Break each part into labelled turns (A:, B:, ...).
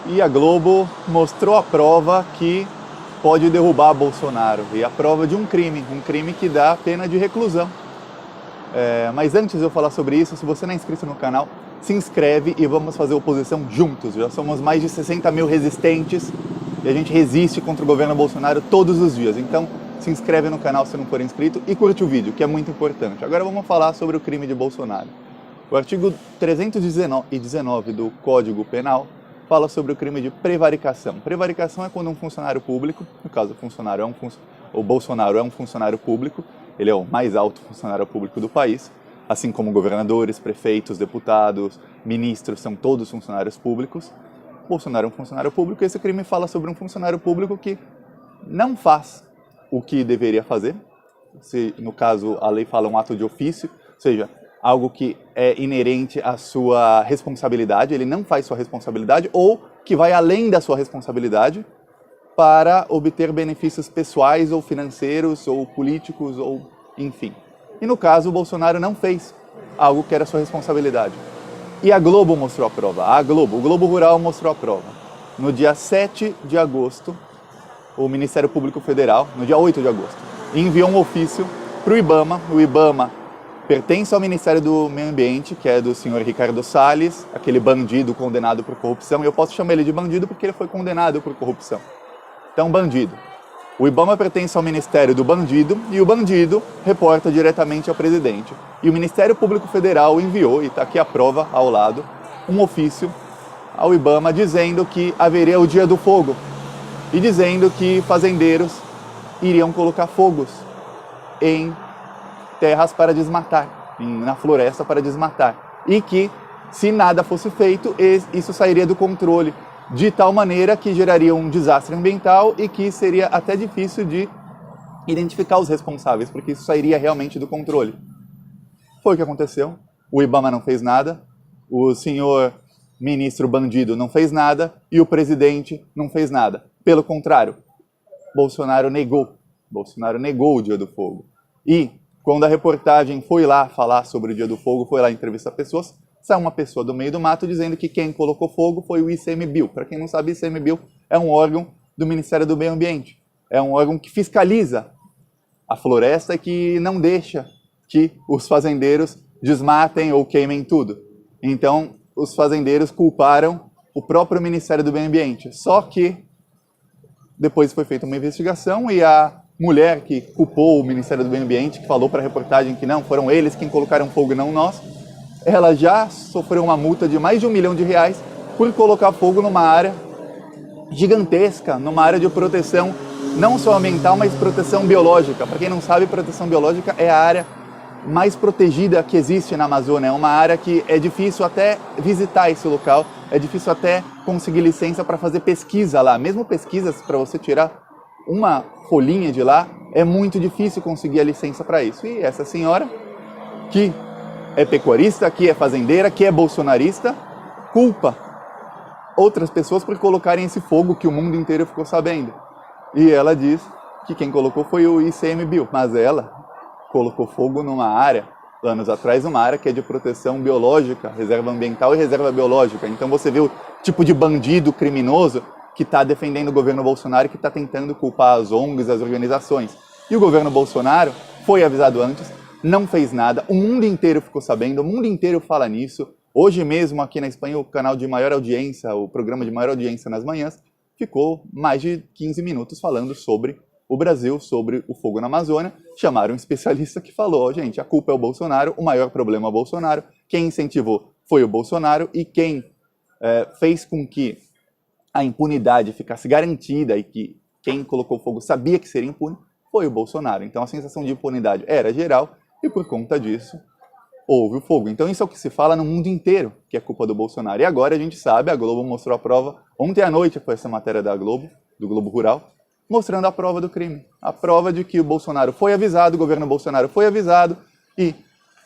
A: E a Globo mostrou a prova que pode derrubar Bolsonaro. E a prova de um crime que dá pena de reclusão. Mas antes de eu falar sobre isso, se você não é inscrito no canal, se inscreve e vamos fazer oposição juntos. Já somos mais de 60 mil resistentes e a gente resiste contra o governo Bolsonaro todos os dias. Então se inscreve no canal se não for inscrito e curte o vídeo, que é muito importante. Agora vamos falar sobre o crime de Bolsonaro. O artigo 319 do Código Penal fala sobre o crime de prevaricação. Prevaricação é quando um funcionário público, no caso o Bolsonaro é um funcionário público, ele é o mais alto funcionário público do país, assim como governadores, prefeitos, deputados, ministros, são todos funcionários públicos. Bolsonaro é um funcionário público e esse crime fala sobre um funcionário público que não faz o que deveria fazer. Se, no caso, a lei fala um ato de ofício, ou seja, algo que é inerente à sua responsabilidade, ele não faz sua responsabilidade ou que vai além da sua responsabilidade para obter benefícios pessoais ou financeiros ou políticos ou enfim. E no caso, o Bolsonaro não fez algo que era sua responsabilidade. E a Globo mostrou a prova. O Globo Rural mostrou a prova. No dia 7 de agosto, o Ministério Público Federal, no dia 8 de agosto, enviou um ofício para o IBAMA. O IBAMA pertence ao Ministério do Meio Ambiente, que é do senhor Ricardo Salles, aquele bandido condenado por corrupção. E eu posso chamar ele de bandido porque ele foi condenado por corrupção. Então, bandido. O IBAMA pertence ao Ministério do Bandido e o bandido reporta diretamente ao presidente. E o Ministério Público Federal enviou, e está aqui a prova ao lado, um ofício ao IBAMA dizendo que haveria o Dia do Fogo e dizendo que fazendeiros iriam colocar fogos em terras para desmatar, na floresta para desmatar. E que, se nada fosse feito, isso sairia do controle, de tal maneira que geraria um desastre ambiental e que seria até difícil de identificar os responsáveis, porque isso sairia realmente do controle. Foi o que aconteceu. O IBAMA não fez nada, o senhor ministro bandido não fez nada e o presidente não fez nada. Pelo contrário, Bolsonaro negou o Dia do Fogo. E quando a reportagem foi lá falar sobre o Dia do Fogo, foi lá entrevistar pessoas, saiu uma pessoa do meio do mato dizendo que quem colocou fogo foi o ICMBio. Para quem não sabe, o ICMBio é um órgão do Ministério do Meio Ambiente. É um órgão que fiscaliza a floresta e que não deixa que os fazendeiros desmatem ou queimem tudo. Então, os fazendeiros culparam o próprio Ministério do Meio Ambiente. Só que depois foi feita uma investigação e a mulher que culpou o Ministério do Meio Ambiente, que falou para a reportagem que não, foram eles quem colocaram fogo e não nós, ela já sofreu uma multa de mais de R$1 milhão por colocar fogo numa área gigantesca, numa área de proteção não só ambiental, mas proteção biológica. Para quem não sabe, proteção biológica é a área mais protegida que existe na Amazônia. É uma área que é difícil até visitar esse local, é difícil até conseguir licença para fazer pesquisa lá. Mesmo pesquisas, para você tirar uma folhinha de lá, é muito difícil conseguir a licença para isso. E essa senhora, que é pecuarista, que é fazendeira, que é bolsonarista, culpa outras pessoas por colocarem esse fogo que o mundo inteiro ficou sabendo. E ela diz que quem colocou foi o ICMBio, mas ela colocou fogo numa área, anos atrás, uma área que é de proteção biológica, reserva ambiental e reserva biológica. Então você vê o tipo de bandido criminoso que está defendendo o governo Bolsonaro e que está tentando culpar as ONGs, as organizações. E o governo Bolsonaro foi avisado antes, não fez nada, o mundo inteiro ficou sabendo, o mundo inteiro fala nisso. Hoje mesmo, aqui na Espanha, o canal de maior audiência, o programa de maior audiência nas manhãs, ficou mais de 15 minutos falando sobre o Brasil, sobre o fogo na Amazônia. Chamaram um especialista que falou, gente, a culpa é o Bolsonaro, o maior problema é o Bolsonaro, quem incentivou foi o Bolsonaro e quem fez com que a impunidade ficasse garantida e que quem colocou fogo sabia que seria impune foi o Bolsonaro. Então a sensação de impunidade era geral e por conta disso houve o fogo. Então isso é o que se fala no mundo inteiro, que é culpa do Bolsonaro. E agora a gente sabe, a Globo mostrou a prova, ontem à noite foi essa matéria da Globo, do Globo Rural, mostrando a prova do crime. A prova de que o Bolsonaro foi avisado, o governo Bolsonaro foi avisado e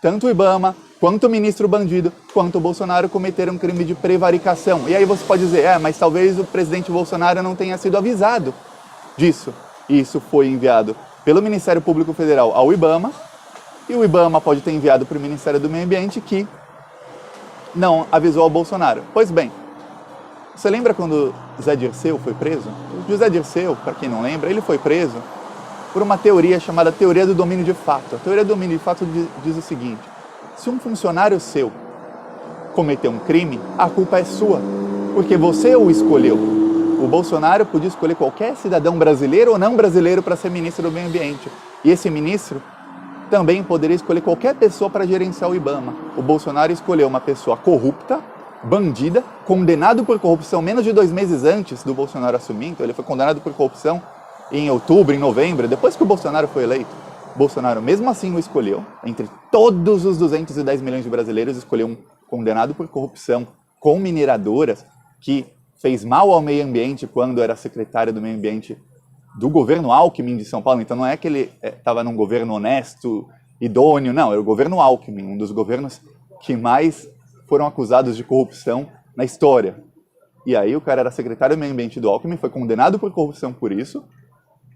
A: tanto o IBAMA, quanto o ministro bandido, quanto o Bolsonaro cometeram um crime de prevaricação. E aí você pode dizer, mas talvez o presidente Bolsonaro não tenha sido avisado disso. E isso foi enviado pelo Ministério Público Federal ao IBAMA, e o IBAMA pode ter enviado para o Ministério do Meio Ambiente que não avisou ao Bolsonaro. Pois bem, Você lembra quando Zé Dirceu foi preso? O José Dirceu, para quem não lembra, ele foi preso por uma teoria chamada teoria do domínio de fato. A teoria do domínio de fato diz o seguinte: se um funcionário seu cometeu um crime, a culpa é sua, porque você o escolheu. O Bolsonaro podia escolher qualquer cidadão brasileiro ou não brasileiro para ser ministro do meio ambiente. E esse ministro também poderia escolher qualquer pessoa para gerenciar o IBAMA. O Bolsonaro escolheu uma pessoa corrupta, bandida, condenado por corrupção menos de 2 meses antes do Bolsonaro assumir. Então ele foi condenado por corrupção em outubro, em novembro, depois que o Bolsonaro foi eleito. O Bolsonaro mesmo assim o escolheu. Entre todos os 210 milhões de brasileiros, escolheu um condenado por corrupção com mineradoras, que fez mal ao meio ambiente quando era secretário do meio ambiente do governo Alckmin de São Paulo. Então não é que ele estava num governo honesto, idôneo, não, era o governo Alckmin, um dos governos que mais foram acusados de corrupção na história. E aí o cara era secretário do meio ambiente do Alckmin, foi condenado por corrupção por isso,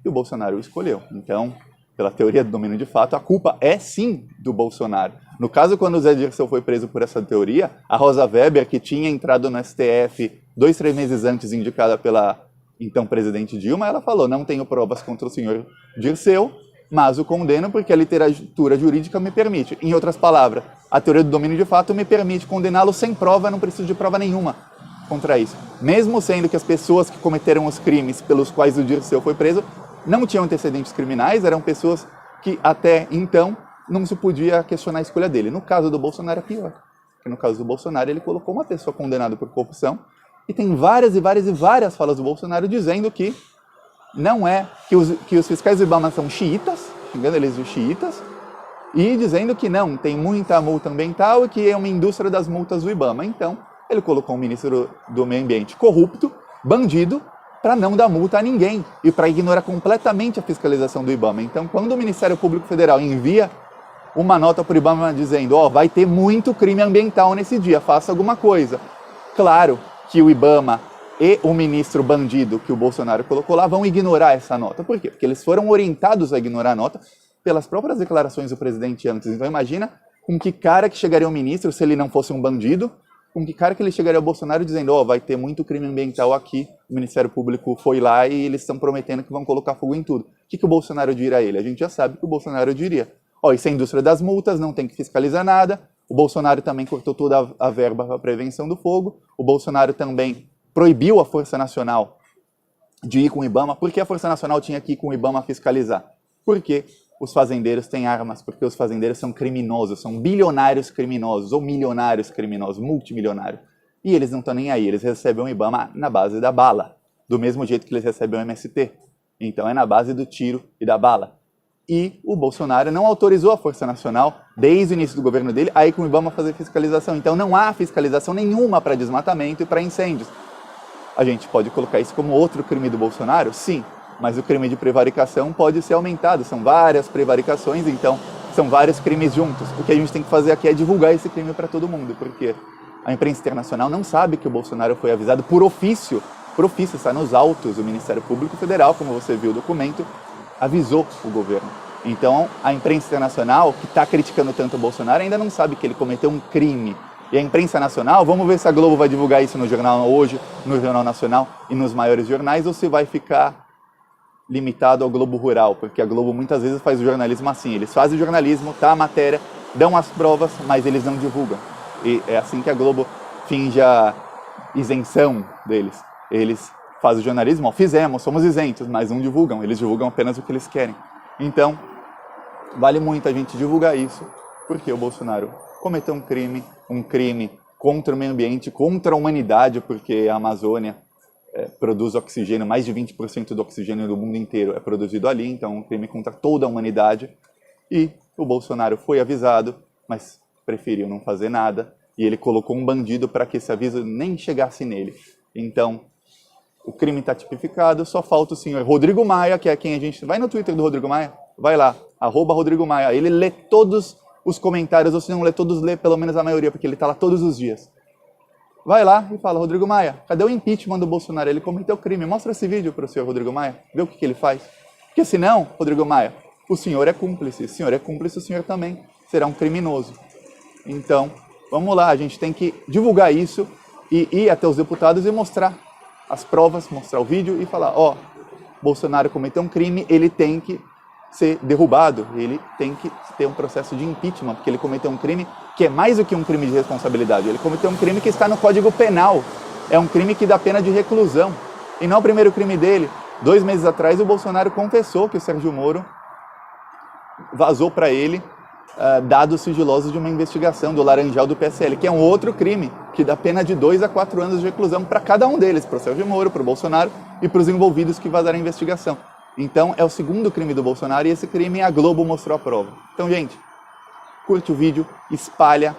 A: e o Bolsonaro o escolheu. Então, pela teoria do domínio de fato, a culpa é sim do Bolsonaro. No caso, quando o Zé Dirceu foi preso por essa teoria, a Rosa Weber, que tinha entrado no STF 2, 3 meses antes, indicada pela então presidente Dilma, ela falou: não tenho provas contra o senhor Dirceu, mas o condeno porque a literatura jurídica me permite. Em outras palavras, a teoria do domínio de fato me permite condená-lo sem prova, não preciso de prova nenhuma contra isso. Mesmo sendo que as pessoas que cometeram os crimes pelos quais o Dirceu foi preso não tinham antecedentes criminais, eram pessoas que até então não se podia questionar a escolha dele. No caso do Bolsonaro é pior, porque no caso do Bolsonaro ele colocou uma pessoa condenada por corrupção, e tem várias falas do Bolsonaro dizendo que não é, que os fiscais do IBAMA são xiitas, xingando eles de xiitas, e dizendo que não, tem muita multa ambiental e que é uma indústria das multas do IBAMA. Então, ele colocou um ministro do meio ambiente corrupto, bandido, para não dar multa a ninguém e para ignorar completamente a fiscalização do IBAMA. Então, quando o Ministério Público Federal envia uma nota para o IBAMA dizendo: ó, vai ter muito crime ambiental nesse dia, faça alguma coisa. Claro que o IBAMA e o ministro bandido que o Bolsonaro colocou lá vão ignorar essa nota. Por quê? Porque eles foram orientados a ignorar a nota pelas próprias declarações do presidente antes. Então imagina com que cara que chegaria o ministro se ele não fosse um bandido, com que cara que ele chegaria ao Bolsonaro dizendo: ó, vai ter muito crime ambiental aqui, o Ministério Público foi lá e eles estão prometendo que vão colocar fogo em tudo. O que o Bolsonaro diria a ele? A gente já sabe que o Bolsonaro diria: ó, isso é a indústria das multas, não tem que fiscalizar nada. O Bolsonaro também cortou toda a verba para a prevenção do fogo. O Bolsonaro também proibiu a Força Nacional de ir com o IBAMA. Por que a Força Nacional tinha que ir com o IBAMA fiscalizar? Porque os fazendeiros têm armas, porque os fazendeiros são criminosos, são bilionários criminosos, ou milionários criminosos, multimilionários. E eles não estão nem aí, eles recebem o IBAMA na base da bala, do mesmo jeito que eles recebem o MST. Então é na base do tiro e da bala. E o Bolsonaro não autorizou a Força Nacional, desde o início do governo dele, a ir com o IBAMA fazer fiscalização. Então não há fiscalização nenhuma para desmatamento e para incêndios. A gente pode colocar isso como outro crime do Bolsonaro? Sim, mas o crime de prevaricação pode ser aumentado. São várias prevaricações, então são vários crimes juntos. O que a gente tem que fazer aqui é divulgar esse crime para todo mundo, porque a imprensa internacional não sabe que o Bolsonaro foi avisado por ofício, está nos autos do Ministério Público Federal, como você viu o documento, avisou o governo. Então, a imprensa internacional, que está criticando tanto o Bolsonaro, ainda não sabe que ele cometeu um crime. E a imprensa nacional, vamos ver se a Globo vai divulgar isso no Jornal Hoje, no Jornal Nacional e nos maiores jornais, ou se vai ficar limitado ao Globo Rural, porque a Globo muitas vezes faz o jornalismo assim. Eles fazem o jornalismo, tá a matéria, dão as provas, mas eles não divulgam. E é assim que a Globo finge a isenção deles. Eles fazem o jornalismo, ó, fizemos, somos isentos, mas não divulgam, eles divulgam apenas o que eles querem. Então, vale muito a gente divulgar isso, porque o Bolsonaro cometeu um crime contra o meio ambiente, contra a humanidade, porque a Amazônia produz oxigênio, mais de 20% do oxigênio do mundo inteiro é produzido ali, então é um crime contra toda a humanidade. E o Bolsonaro foi avisado, mas preferiu não fazer nada, e ele colocou um bandido para que esse aviso nem chegasse nele. Então, o crime está tipificado, só falta o senhor Rodrigo Maia, que é quem a gente... Vai no Twitter do Rodrigo Maia, vai lá, @Rodrigo Maia. Ele lê todos os comentários, ou se não lê todos, lê pelo menos a maioria, porque ele está lá todos os dias. Vai lá e fala: Rodrigo Maia, cadê o impeachment do Bolsonaro? Ele cometeu crime. Mostra esse vídeo para o senhor Rodrigo Maia, vê o que ele faz. Porque senão, Rodrigo Maia, o senhor é cúmplice. Se o senhor é cúmplice, o senhor também será um criminoso. Então, vamos lá, a gente tem que divulgar isso e ir até os deputados e mostrar as provas, mostrar o vídeo e falar, ó, Bolsonaro cometeu um crime, ele tem que ser derrubado, ele tem que ter um processo de impeachment, porque ele cometeu um crime que é mais do que um crime de responsabilidade, ele cometeu um crime que está no Código Penal, é um crime que dá pena de reclusão, e não é o primeiro crime dele. 2 meses atrás o Bolsonaro confessou que o Sérgio Moro vazou para ele dados sigilosos de uma investigação do Laranjal do PSL, que é um outro crime, que dá pena de 2 a 4 anos de reclusão para cada um deles, para o Sérgio Moro, para o Bolsonaro e para os envolvidos que vazaram a investigação. Então é o segundo crime do Bolsonaro e esse crime a Globo mostrou a prova. Então, gente, curte o vídeo, espalha,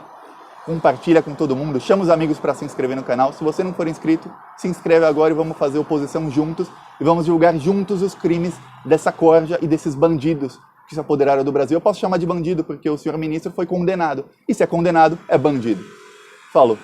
A: compartilha com todo mundo, chama os amigos para se inscrever no canal. Se você não for inscrito, se inscreve agora e vamos fazer oposição juntos e vamos divulgar juntos os crimes dessa corja e desses bandidos que se apoderaram do Brasil. Eu posso chamar de bandido porque o senhor ministro foi condenado. E se é condenado, é bandido. Falou.